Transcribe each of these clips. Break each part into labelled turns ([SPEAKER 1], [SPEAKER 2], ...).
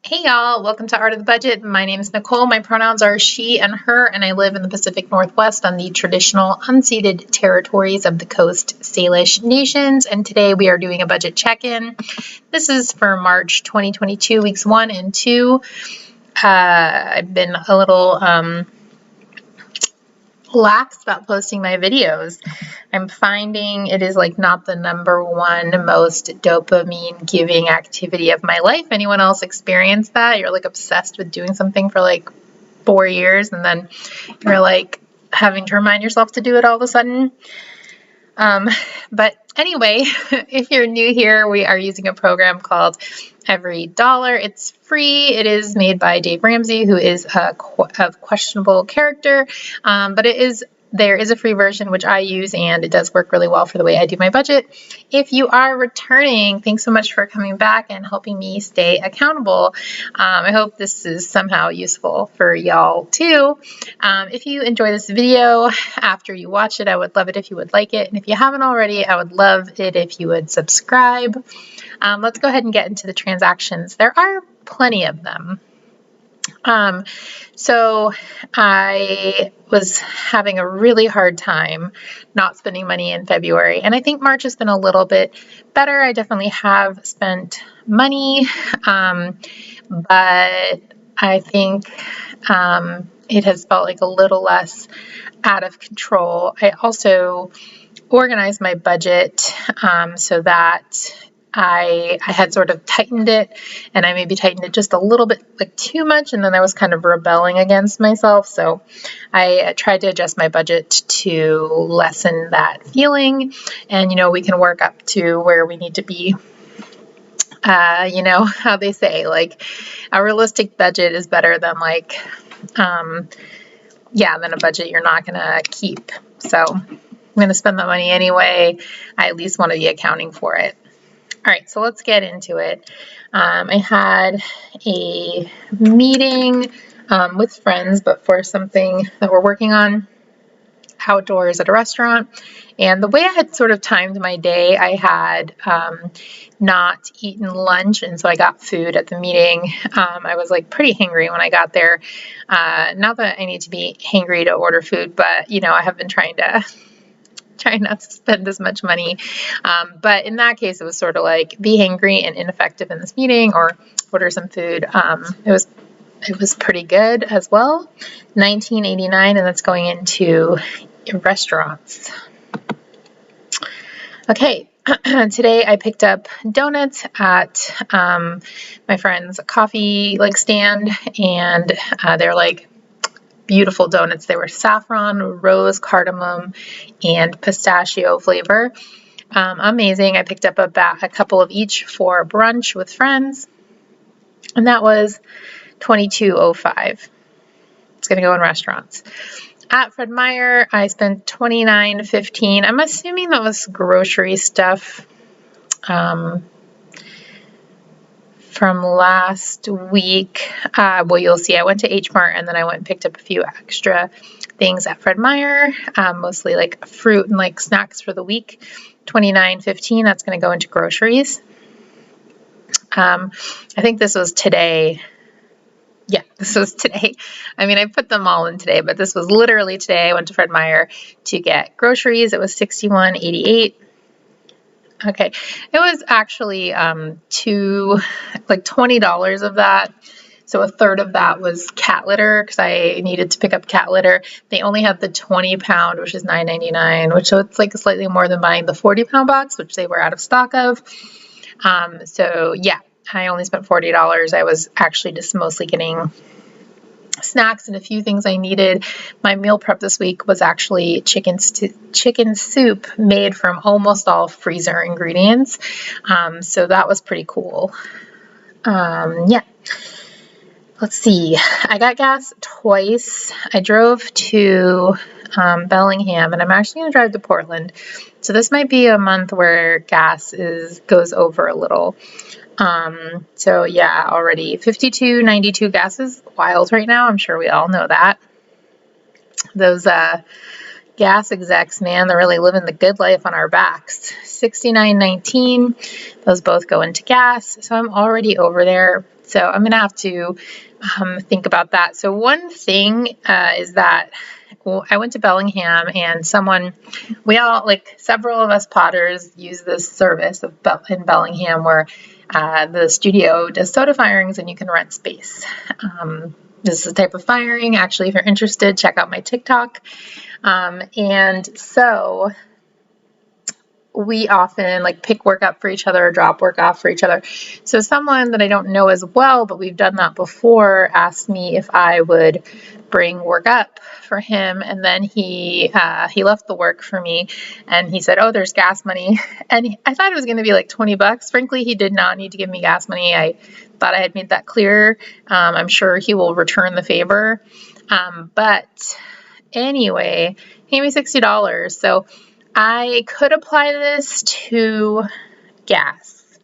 [SPEAKER 1] Hey y'all, welcome to Art of the Budget. My name is Nicole. My pronouns are she and her, and I live in the Pacific Northwest on the traditional unceded territories of the Coast Salish Nations. And today we are doing a budget check-in. This is for March 2022, weeks 1 and 2. I've been a little lax about posting my videos. I'm finding it is like not the number one most dopamine giving activity of my life. Anyone else experience that? You're like obsessed with doing something for like 4 years and then you're like having to remind yourself to do it all of a sudden. But anyway, if you're new here, we are using a program called f.i.r.e. It's free. It is made by Dave Ramsey, who is a questionable character, but there is a free version which I use, and it does work really well for the way I do my budget. If you are returning, thanks so much for coming back and helping me stay accountable. I hope this is somehow useful for y'all too. If you enjoy this video after you watch it, I would love it if you would like it. And if you haven't already, I would love it if you would subscribe. Let's go ahead and get into the transactions. There are plenty of them. So I was having a really hard time not spending money in February, and I think March has been a little bit better. I definitely have spent money, but I think it has felt like a little less out of control. I also organized my budget so that I had sort of tightened it, and I maybe tightened it just a little bit like too much, and then I was kind of rebelling against myself. So I tried to adjust my budget to lessen that feeling, and we can work up to where we need to be. How they say, like, a realistic budget is better than than a budget you're not gonna keep. So I'm gonna spend that money anyway. I at least want to be accounting for it. All right, so let's get into it. I had a meeting with friends, but for something that we're working on outdoors at a restaurant. And the way I had sort of timed my day, I had not eaten lunch, and so I got food at the meeting. I was like pretty hangry when I got there. Not that I need to be hangry to order food, but I have been trying not to spend as much money. But in that case, it was sort of like be hangry and ineffective in this meeting or order some food. It was pretty good as well. $19.89, and that's going into restaurants. Okay. Today I picked up donuts at my friend's coffee stand, and they're like beautiful donuts. They were saffron, rose, cardamom, and pistachio flavor. Amazing. I picked up a couple of each for brunch with friends, and that was $22.05. It's going to go in restaurants. At f.i.r.e, I spent $29.15. I'm assuming that was grocery stuff from last week. Well, you'll see. I went to H Mart, and then I went and picked up a few extra things at f.i.r.e, mostly like fruit and like snacks for the week. $29.15. That's going to go into groceries. I think this was today. Yeah, this was today. I mean, I put them all in today, but this was literally today. I went to f.i.r.e to get groceries. It was $61.88. Okay, it was actually $20 of that. So a third of that was cat litter because I needed to pick up cat litter. They only had the 20-pound, which is $9.99, which so it's like slightly more than buying the 40-pound box, which they were out of stock of. So yeah, I only spent $40. I was actually just mostly getting snacks and a few things I needed. My meal prep this week was actually chicken soup made from almost all freezer ingredients. So that was pretty cool. Yeah. Let's see. I got gas twice. I drove to Bellingham, and I'm actually going to drive to Portland. So this might be a month where gas goes over a little. So yeah, already $52.92 gas is wild right now. I'm sure we all know that. Those gas execs, man, they're really living the good life on our backs. $69.19. Those both go into gas. So I'm already over there. So I'm going to have to think about that. So one thing is that I went to Bellingham, and several of us potters use this service in Bellingham where the studio does soda firings and you can rent space. This is a type of firing. Actually, if you're interested, check out my TikTok. And so we often pick work up for each other or drop work off for each other. So someone that I don't know as well, but we've done that before, asked me if I would bring work up for him, and then he left the work for me, and he said, "Oh, there's gas money," and I thought it was going to be like $20. Frankly, he did not need to give me gas money. I thought I had made that clear. I'm sure he will return the favor, but anyway, he gave me $60. So I could apply this to gas,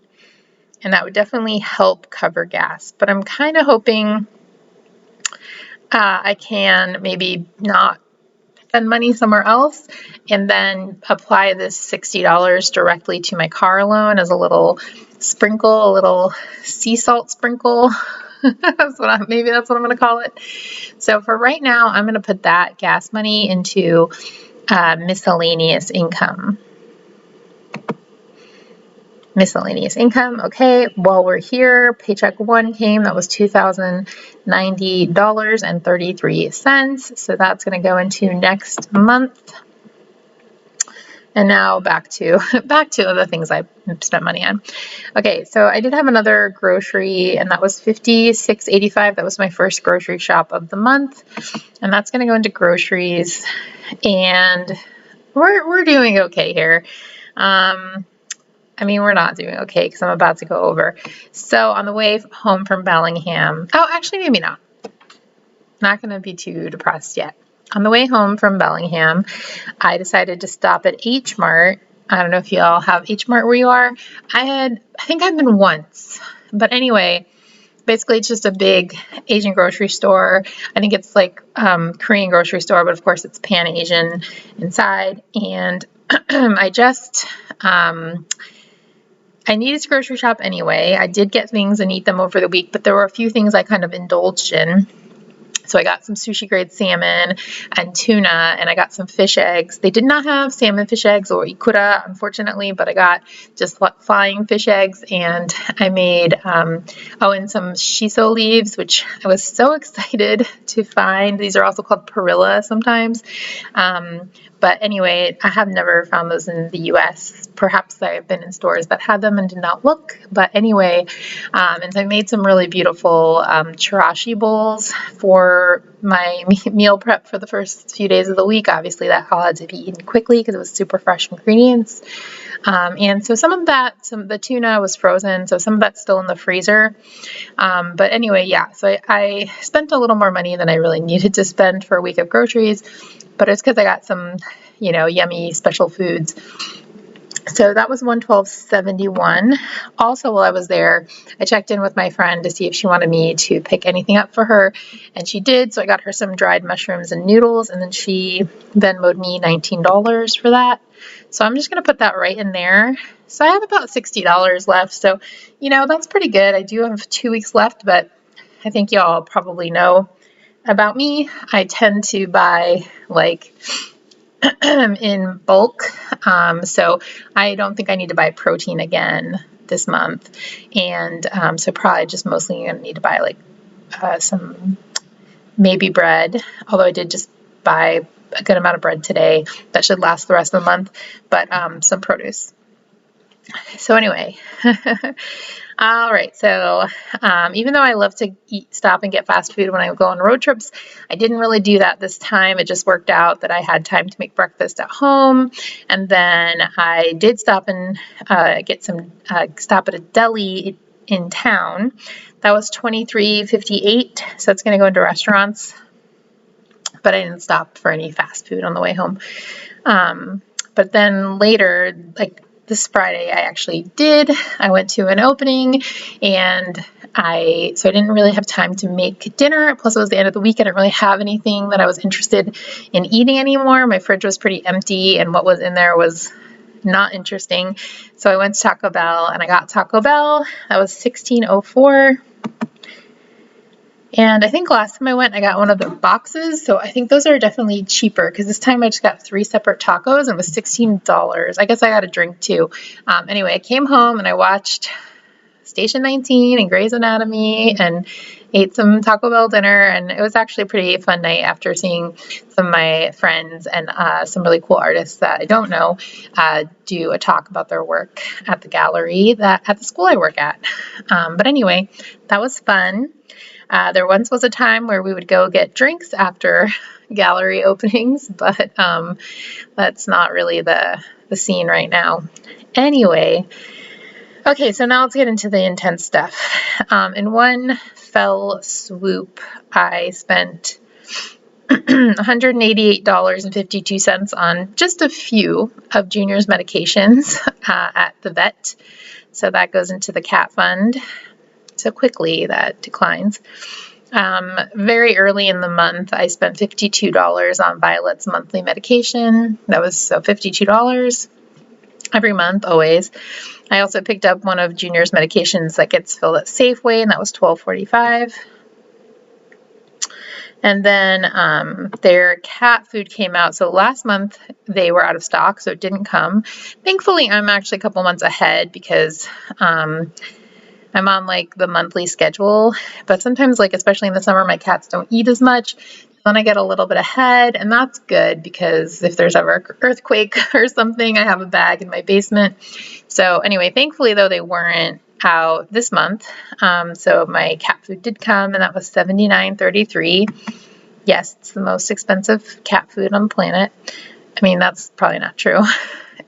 [SPEAKER 1] and that would definitely help cover gas, but I'm kind of hoping I can maybe not spend money somewhere else and then apply this $60 directly to my car loan as a little sprinkle, a little sea salt sprinkle. Maybe that's what I'm going to call it. So for right now, I'm going to put that gas money into miscellaneous income. Miscellaneous income. Okay, while we're here, paycheck one came. That was $2,090.33. So that's going to go into next month. And now back to the things I spent money on. Okay, so I did have another grocery, and that was $56.85. That was my first grocery shop of the month, and that's going to go into groceries. And we're doing okay here. I mean, we're not doing okay because I'm about to go over. So on the way home from Bellingham, oh, actually, maybe not. Not going to be too depressed yet. On the way home from Bellingham, I decided to stop at H Mart. I don't know if y'all have H Mart where you are. I think I've been once. But anyway, basically it's just a big Asian grocery store. I think it's like Korean grocery store, but of course it's Pan-Asian inside. And I needed to grocery shop anyway. I did get things and eat them over the week, but there were a few things I kind of indulged in. So I got some sushi grade salmon and tuna, and I got some fish eggs. They did not have salmon fish eggs or ikura, unfortunately, but I got just flying fish eggs, and I made, and some shiso leaves, which I was so excited to find. These are also called perilla sometimes. But anyway, I have never found those in the U.S. Perhaps I've been in stores that had them and did not look. But anyway, and so I made some really beautiful chirashi bowls for my meal prep for the first few days of the week. Obviously, that all had to be eaten quickly because it was super fresh ingredients. And so some of the tuna was frozen, so some of that's still in the freezer. But anyway, yeah, so I spent a little more money than I really needed to spend for a week of groceries, but it's because I got some, yummy special foods. So that was $112.71. Also, while I was there, I checked in with my friend to see if she wanted me to pick anything up for her, and she did. So I got her some dried mushrooms and noodles, and then she Venmoed me $19 for that. So I'm just going to put that right in there. So I have about $60 left. So, that's pretty good. I do have 2 weeks left, but I think y'all probably know about me. I tend to buy in bulk. So I don't think I need to buy protein again this month. And so probably just mostly going to need to buy some maybe bread, although I did just buy a good amount of bread today. That should last the rest of the month, but some produce. So anyway, all right. So even though I love to stop and get fast food when I go on road trips, I didn't really do that this time. It just worked out that I had time to make breakfast at home. And then I did stop and stop at a deli in town. That was $23.58. So it's going to go into restaurants. But I didn't stop for any fast food on the way home. But then later, this Friday, I actually did. I went to an opening, and I didn't really have time to make dinner. Plus, it was the end of the week. I didn't really have anything that I was interested in eating anymore. My fridge was pretty empty, and what was in there was not interesting. So I went to Taco Bell, and I got Taco Bell. That was $16.04. And I think last time I went, I got one of the boxes. So I think those are definitely cheaper, because this time I just got 3 separate tacos and it was $16. I guess I got a drink too. Anyway, I came home and I watched Station 19 and Grey's Anatomy and ate some Taco Bell dinner, and it was actually a pretty fun night after seeing some of my friends and some really cool artists that I don't know do a talk about their work at the gallery at the school I work at. But anyway, that was fun. There once was a time where we would go get drinks after gallery openings, but that's not really the scene right now. Anyway, okay, so now let's get into the intense stuff. In one fell swoop, I spent $188.52 on just a few of Junior's medications at the vet. So that goes into the cat fund. So quickly that declines. Very early in the month, I spent $52 on Violet's monthly medication. That was so $52 every month, always. I also picked up one of Junior's medications that gets filled at Safeway, and that was $12.45. And then their cat food came out. So last month they were out of stock, so it didn't come. Thankfully, I'm actually a couple months ahead because I'm on like the monthly schedule, but sometimes, like especially in the summer, my cats don't eat as much. Then I get a little bit ahead, and that's good because if there's ever an earthquake or something, I have a bag in my basement. So anyway, thankfully though, they weren't out this month. So my cat food did come, and that was $79.33. Yes, it's the most expensive cat food on the planet. I mean, that's probably not true.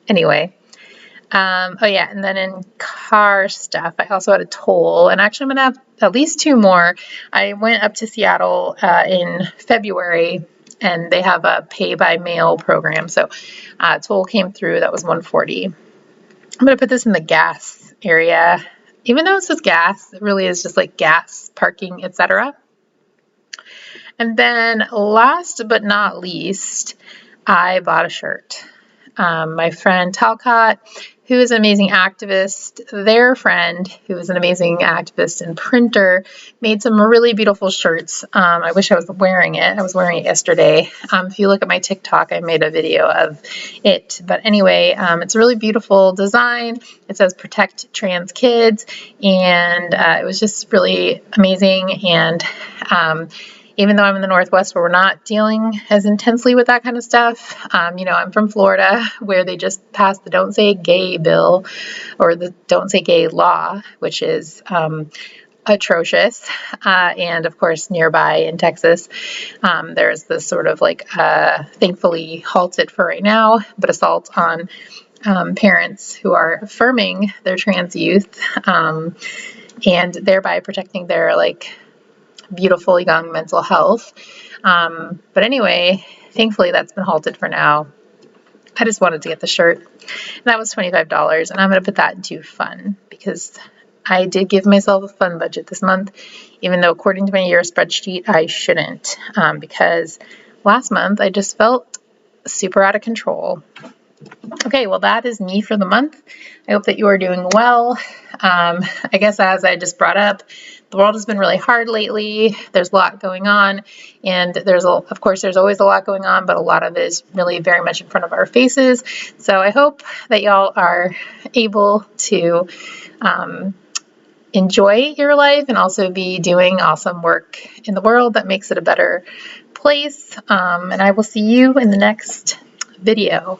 [SPEAKER 1] Anyway. Oh yeah, and then in car stuff, I also had a toll, and actually I'm going to have at least 2 more. I went up to Seattle in February, and they have a pay-by-mail program, so toll came through. That was $140. I'm going to put this in the gas area. Even though it says gas, it really is just like gas, parking, etc. And then last but not least, I bought a shirt. My friend Talcott, who is an amazing activist, their friend, who is an amazing activist and printer, made some really beautiful shirts. I wish I was wearing it. I was wearing it yesterday. If you look at my TikTok, I made a video of it. But anyway, it's a really beautiful design. It says "Protect Trans Kids," and it was just really amazing. And even though I'm in the Northwest where we're not dealing as intensely with that kind of stuff, I'm from Florida where they just passed the Don't Say Gay bill, or the Don't Say Gay law, which is atrocious. And of course, nearby in Texas, there's this sort of like, thankfully halted for right now, but assault on parents who are affirming their trans youth and thereby protecting their beautiful young mental health. But anyway, thankfully that's been halted for now. I just wanted to get the shirt. And that was $25, and I'm going to put that into fun because I did give myself a fun budget this month, even though according to my year spreadsheet, I shouldn't, because last month I just felt super out of control. Okay, well, that is me for the month. I hope that you are doing well. I guess as I just brought up, the world has been really hard lately. There's a lot going on, and of course, there's always a lot going on, but a lot of it is really very much in front of our faces. So I hope that y'all are able to enjoy your life and also be doing awesome work in the world that makes it a better place. And I will see you in the next video.